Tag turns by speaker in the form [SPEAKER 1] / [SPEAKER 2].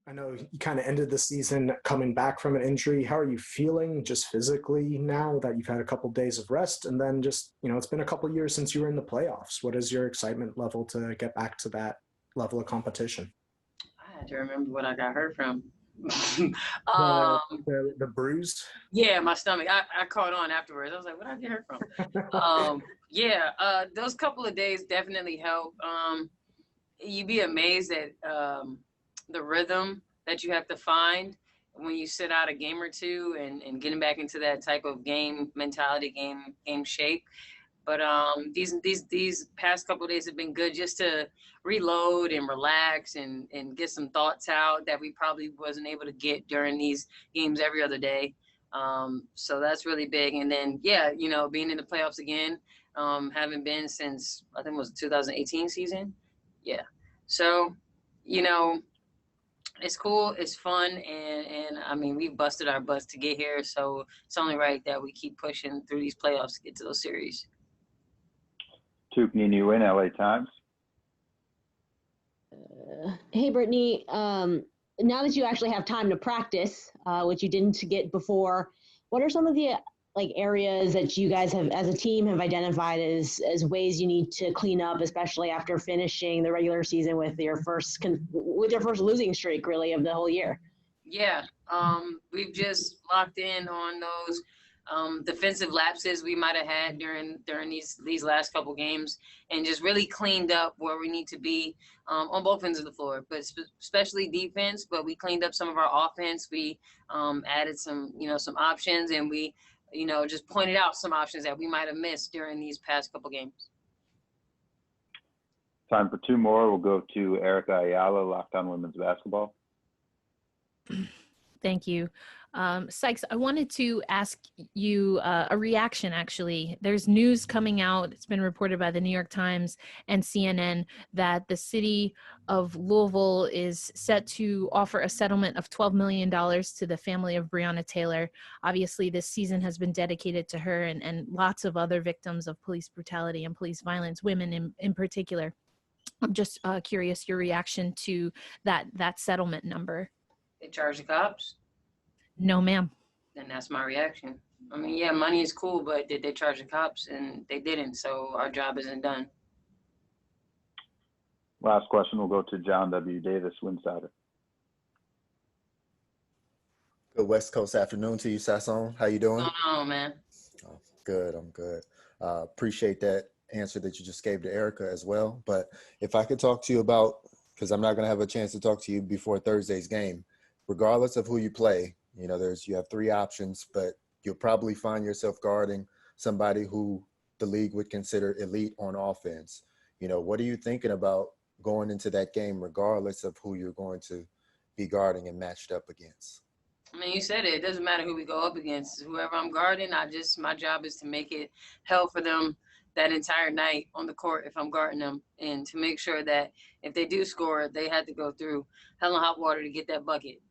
[SPEAKER 1] I know you kind of ended the season coming back from an injury. How are you feeling just physically now that you've had a couple days of rest? And then just, it's been a couple years since you were in the playoffs. What is your excitement level to get back to that level of competition?
[SPEAKER 2] I had to remember what I got hurt from.
[SPEAKER 1] The,
[SPEAKER 2] um,
[SPEAKER 1] the bruise?
[SPEAKER 2] yeah, my stomach. I caught on afterwards. I was like, what did I get hurt from? Those couple of days definitely help. You'd be amazed at the rhythm that you have to find when you sit out a game or two and getting back into that type of game mentality, game shape. But these past couple of days have been good just to reload and relax and get some thoughts out that we probably wasn't able to get during these games every other day. So that's really big. And then, being in the playoffs again, haven't been since I think it was 2018 season. Yeah. So, you know, it's cool, it's fun, and I mean, we've busted our butts to get here. So it's only right that we keep pushing through these playoffs to get to those series.
[SPEAKER 3] Tupni Nguyen, LA Times.
[SPEAKER 4] Hey, Brittney. Now that you actually have time to practice, which you didn't get before, what are some of the areas that you guys have, as a team, have identified as ways you need to clean up, especially after finishing the regular season with your first losing streak, really, of the whole year?
[SPEAKER 2] Yeah, we've just locked in on those defensive lapses we might have had during these last couple games, and just really cleaned up where we need to be on both ends of the floor, but especially defense. But we cleaned up some of our offense. We added some options, and we just pointed out some options that we might have missed during these past couple games.
[SPEAKER 3] Time for two more. We'll go to Erica Ayala, Locked On Women's Basketball.
[SPEAKER 5] Thank you. Sykes, I wanted to ask you a reaction, actually. There's news coming out, it's been reported by the New York Times and CNN, that the city of Louisville is set to offer a settlement of $12 million to the family of Breonna Taylor. Obviously, this season has been dedicated to her and lots of other victims of police brutality and police violence, women in particular. I'm just curious your reaction to that settlement number.
[SPEAKER 2] They charge the cops?
[SPEAKER 5] No, ma'am.
[SPEAKER 2] Then that's my reaction. I mean, yeah, money is cool, but did they charge the cops? And they didn't, so our job isn't done.
[SPEAKER 3] Last question will go to John W. Davis, Winsider.
[SPEAKER 6] Good West Coast afternoon to you, Sasson. How you doing?
[SPEAKER 2] What's going on, man?
[SPEAKER 6] Oh, good, I'm good. Appreciate that answer that you just gave to Erica as well. But if I could talk to you about, because I'm not going to have a chance to talk to you before Thursday's game, regardless of who you play, you have three options, but you'll probably find yourself guarding somebody who the league would consider elite on offense. What are you thinking about going into that game, regardless of who you're going to be guarding and matched up against?
[SPEAKER 2] I mean, you said it. It doesn't matter who we go up against. Whoever I'm guarding, my job is to make it hell for them that entire night on the court if I'm guarding them, and to make sure that if they do score, they had to go through hell and hot water to get that bucket.